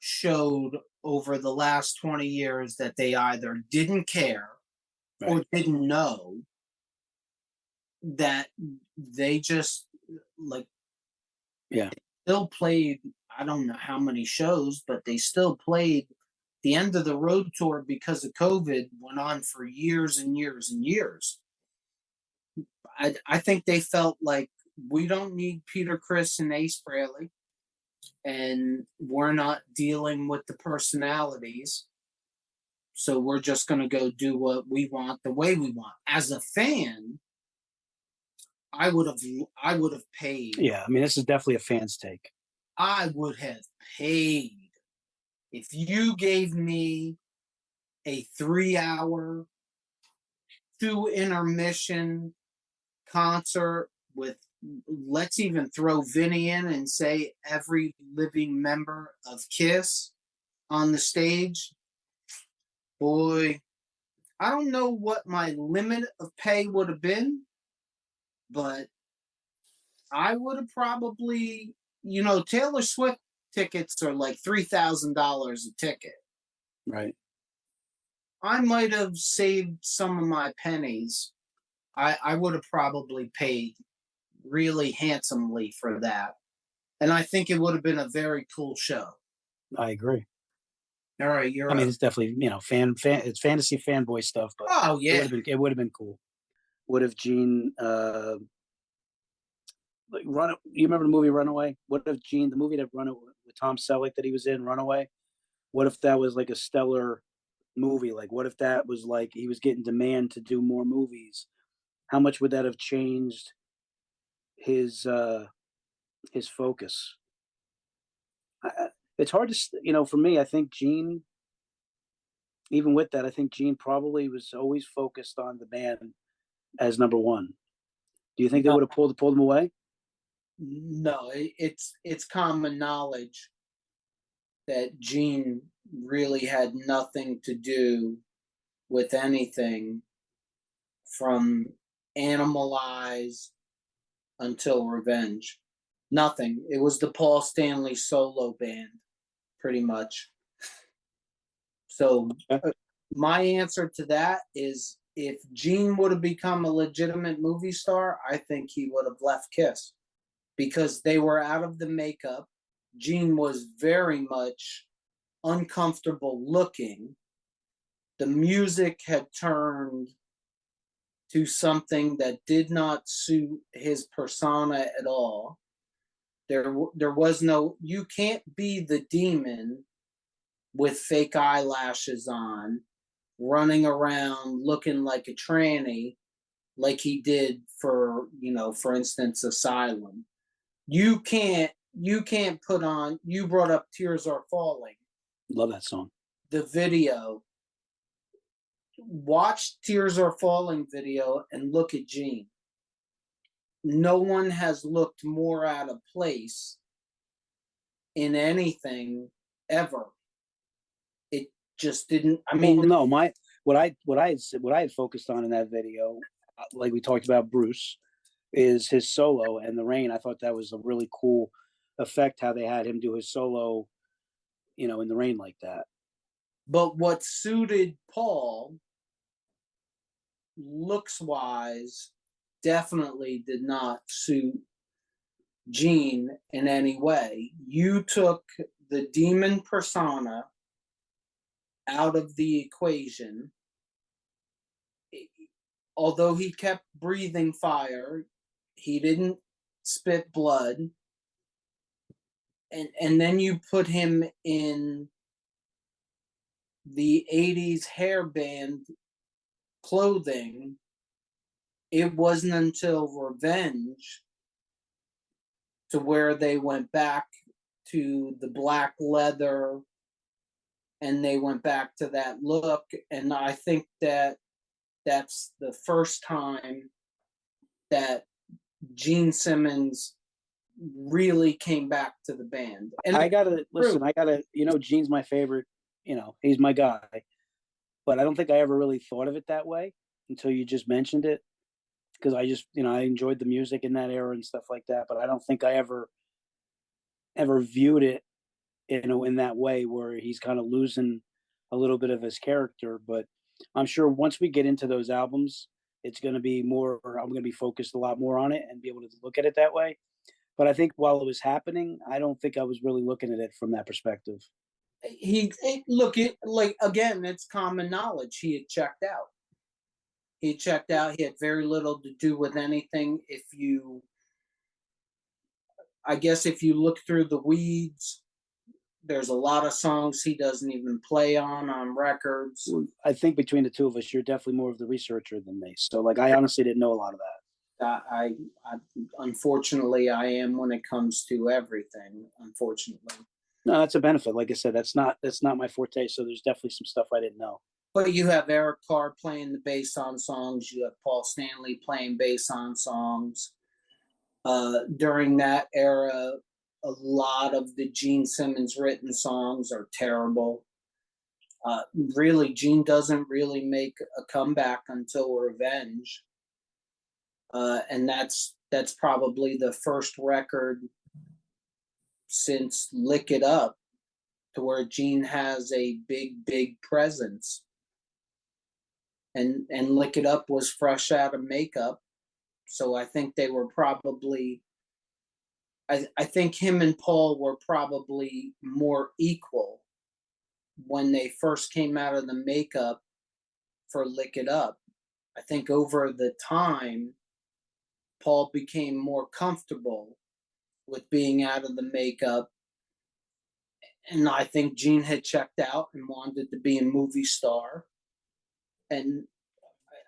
showed over the last 20 years that they either didn't care or didn't know, that they just still played, I don't know how many shows, but they still played. The end of the road tour, because of COVID, went on for years and years and years. I think they felt like, we don't need Peter Criss and Ace Frehley, and we're not dealing with the personalities, so we're just going to go do what we want the way we want. As a fan, I would have paid. Yeah, I mean, this is definitely a fan's take. I would have paid if you gave me a 3-hour, 2 intermission concert with, let's even throw Vinny in and say every living member of KISS on the stage. Boy, I don't know what my limit of pay would have been, but I would have probably, Taylor Swift tickets are like $3,000 a ticket. Right. I might have saved some of my pennies. I would have probably paid really handsomely for that. And I think it would have been a very cool show. I agree. All right, it's definitely, fan it's fantasy fanboy stuff, but oh yeah, it would have been cool. What if Gene you remember the movie Runaway? What if Gene, the movie that Runaway with Tom Selleck that he was in, Runaway? What if that was like a stellar movie? Like, what if that was like he was getting demand to do more movies? How much would that have changed his focus? It's hard to, for me, I think Gene, even with that, I think Gene probably was always focused on the band as number one. Do you think they would have pulled him away? No, it's common knowledge that Gene really had nothing to do with anything from Animalize until Revenge. Nothing. It was the Paul Stanley solo band, pretty much. So my answer to that is, if Gene would have become a legitimate movie star, I think he would have left KISS, because they were out of the makeup. Gene was very much uncomfortable looking. The music had turned to something that did not suit his persona at all. There was no, you can't be the demon with fake eyelashes on, running around looking like a tranny, like he did for, for instance, Asylum. You can't put on, you brought up Tears Are Falling. Love that song. The video. Watch Tears Are Falling video and look at Gene. No one has looked more out of place in anything ever. It just didn't. I mean, well, no, what I had focused on in that video, like we talked about Bruce, is his solo and the rain. I thought that was a really cool effect, how they had him do his solo, in the rain like that. But what suited Paul, looks wise, definitely did not suit Gene in any way. You took the demon persona out of the equation. Although he kept breathing fire, he didn't spit blood. And then you put him in the 80s hairband clothing. It wasn't until Revenge to where they went back to the black leather and they went back to that look. And I think that that's the first time that Gene Simmons really came back to the band. And I gotta listen, Gene's my favorite, he's my guy. But I don't think I ever really thought of it that way until you just mentioned it. Because I just, I enjoyed the music in that era and stuff like that. But I don't think I ever viewed it, in that way where he's kind of losing a little bit of his character. But I'm sure once we get into those albums, it's going to be more, or I'm going to be focused a lot more on it and be able to look at it that way. But I think while it was happening, I don't think I was really looking at it from that perspective. Again, it's common knowledge. He had checked out. He had very little to do with anything. If you look through the weeds, there's a lot of songs he doesn't even play on records. I think between the two of us, you're definitely more of the researcher than me. So, I honestly didn't know a lot of that. I unfortunately, I am when it comes to everything. Unfortunately, no, that's a benefit. Like I said, that's not my forte. So there's definitely some stuff I didn't know. But you have Eric Carr playing the bass on songs. You have Paul Stanley playing bass on songs. During that era, a lot of the Gene Simmons written songs are terrible. Really, Gene doesn't really make a comeback until Revenge. And that's probably the first record since Lick It Up to where Gene has a big presence. And Lick It Up was fresh out of makeup. So I think they were probably, I think him and Paul were probably more equal when they first came out of the makeup for Lick It Up. I think over the time, Paul became more comfortable with being out of the makeup. And I think Gene had checked out and wanted to be a movie star. And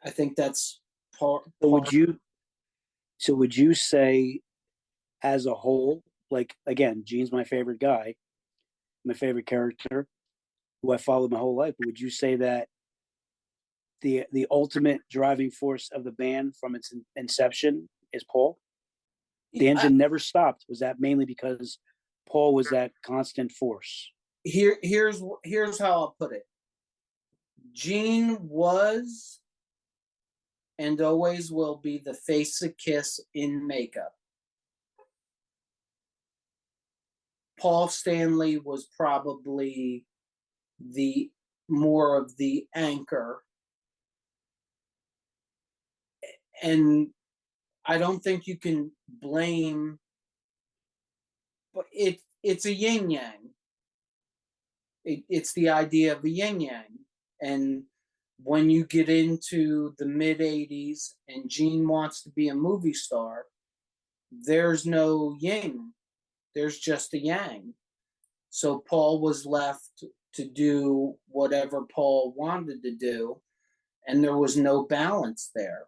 I think that's part. So would you say, as a whole, again, Gene's my favorite guy, my favorite character, who I followed my whole life. But would you say that the ultimate driving force of the band from its inception is Paul? The engine never stopped. Was that mainly because Paul was that constant force? Here's how I'll put it. Gene was and always will be the face of KISS in makeup. Paul Stanley was probably the more of the anchor. And I don't think you can blame, but it's a yin yang. It's the idea of a yin yang. And when you get into the mid 80s and Gene wants to be a movie star, there's no yin, there's just a yang. So Paul was left to do whatever Paul wanted to do, and there was no balance there.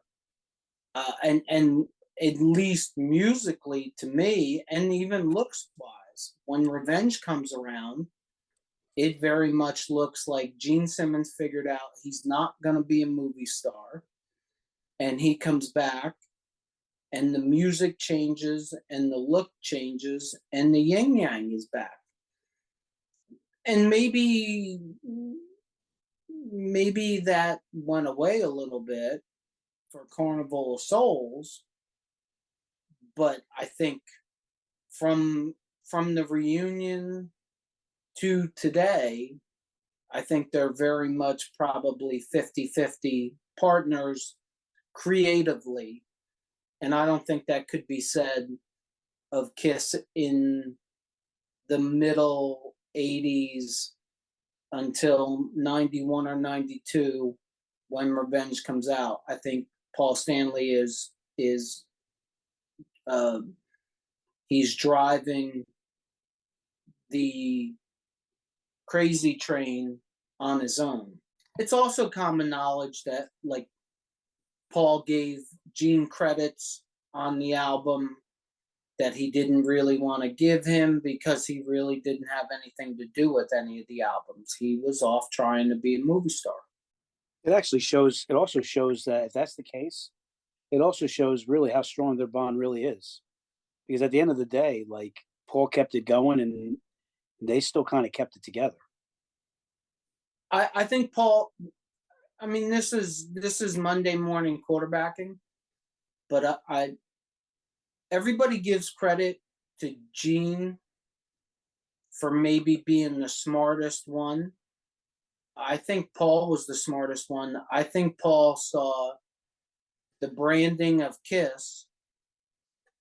And at least musically to me, and even looks wise, when Revenge comes around, it very much looks like Gene Simmons figured out he's not going to be a movie star, and he comes back, and the music changes, and the look changes, and the yin yang is back. And maybe that went away a little bit for Carnival of Souls, but I think from the reunion to today, I think they're very much probably 50-50 partners creatively. And I don't think that could be said of KISS in the middle 80s until 91 or 92 when Revenge comes out. I think Paul Stanley is he's driving the crazy train on his own. It's also common knowledge that like Paul gave Gene credits on the album that he didn't really want to give him because he really didn't have anything to do with any of the albums. He was off trying to be a movie star. It also shows that if that's the case, it also shows really how strong their bond really is. Because at the end of the day, like Paul kept it going and they still kind of kept it together. I think Paul, I mean, this is Monday morning quarterbacking, but everybody gives credit to Gene for maybe being the smartest one. I think Paul was the smartest one. I think Paul saw the branding of KISS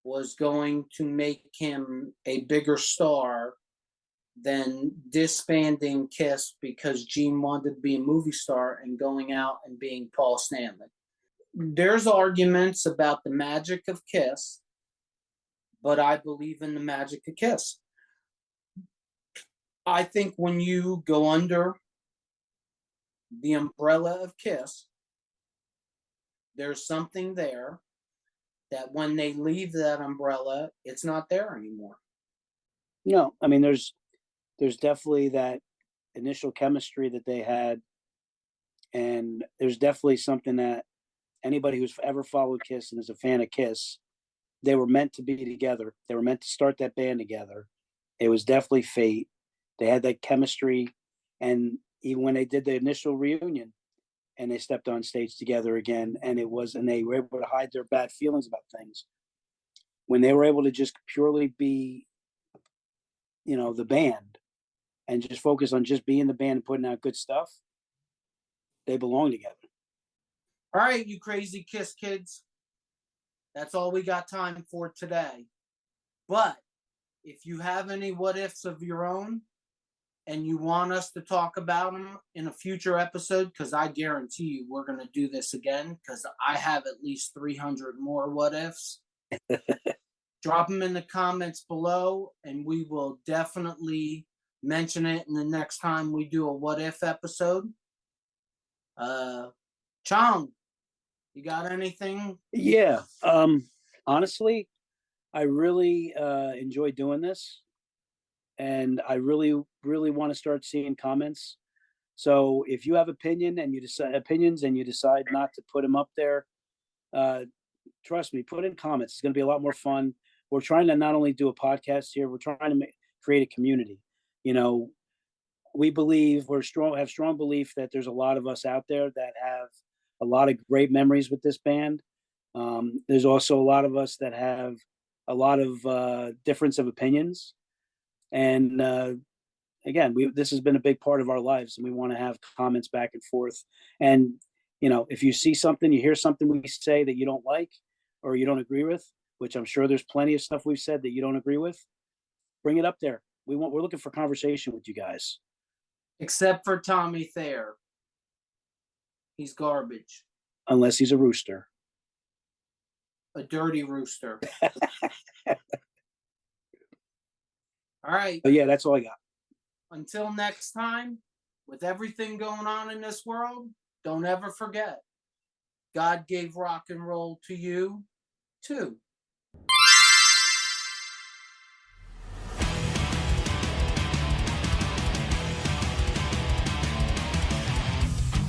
was going to make him a bigger star than disbanding KISS because Gene wanted to be a movie star and going out and being Paul Stanley. There's arguments about the magic of KISS, but I believe in the magic of KISS. I think when you go under the umbrella of KISS, there's something there that when they leave that umbrella, it's not there anymore. No, I mean, there's definitely that initial chemistry that they had. And there's definitely something that anybody who's ever followed KISS and is a fan of KISS, they were meant to be together. They were meant to start that band together. It was definitely fate. They had that chemistry. And even when they did the initial reunion and they stepped on stage together again, and they were able to hide their bad feelings about things. When they were able to just purely be, the band and just focus on just being the band and putting out good stuff, they belong together. All right, you crazy KISS kids. That's all we got time for today. But if you have any what ifs of your own and you want us to talk about them in a future episode, because I guarantee you we're going to do this again because I have at least 300 more what ifs. Drop them in the comments below and we will definitely mention it in the next time we do a what if episode. Chong, you got anything? Yeah. Honestly, I really enjoy doing this, and I really, really want to start seeing comments. So if you have opinions and you decide not to put them up there, trust me, put in comments. It's going to be a lot more fun. We're trying to not only do a podcast here, we're trying to create a community. We believe have strong belief that there's a lot of us out there that have a lot of great memories with this band. There's also a lot of us that have a lot of difference of opinions. And again, this has been a big part of our lives, and we want to have comments back and forth. And if you see something, you hear something we say that you don't like or you don't agree with, which I'm sure there's plenty of stuff we've said that you don't agree with, bring it up there. We're looking for conversation with you guys. Except for Tommy Thayer. He's garbage. Unless he's a rooster. A dirty rooster. All right. But yeah, that's all I got. Until next time, with everything going on in this world, don't ever forget, God gave rock and roll to you, too.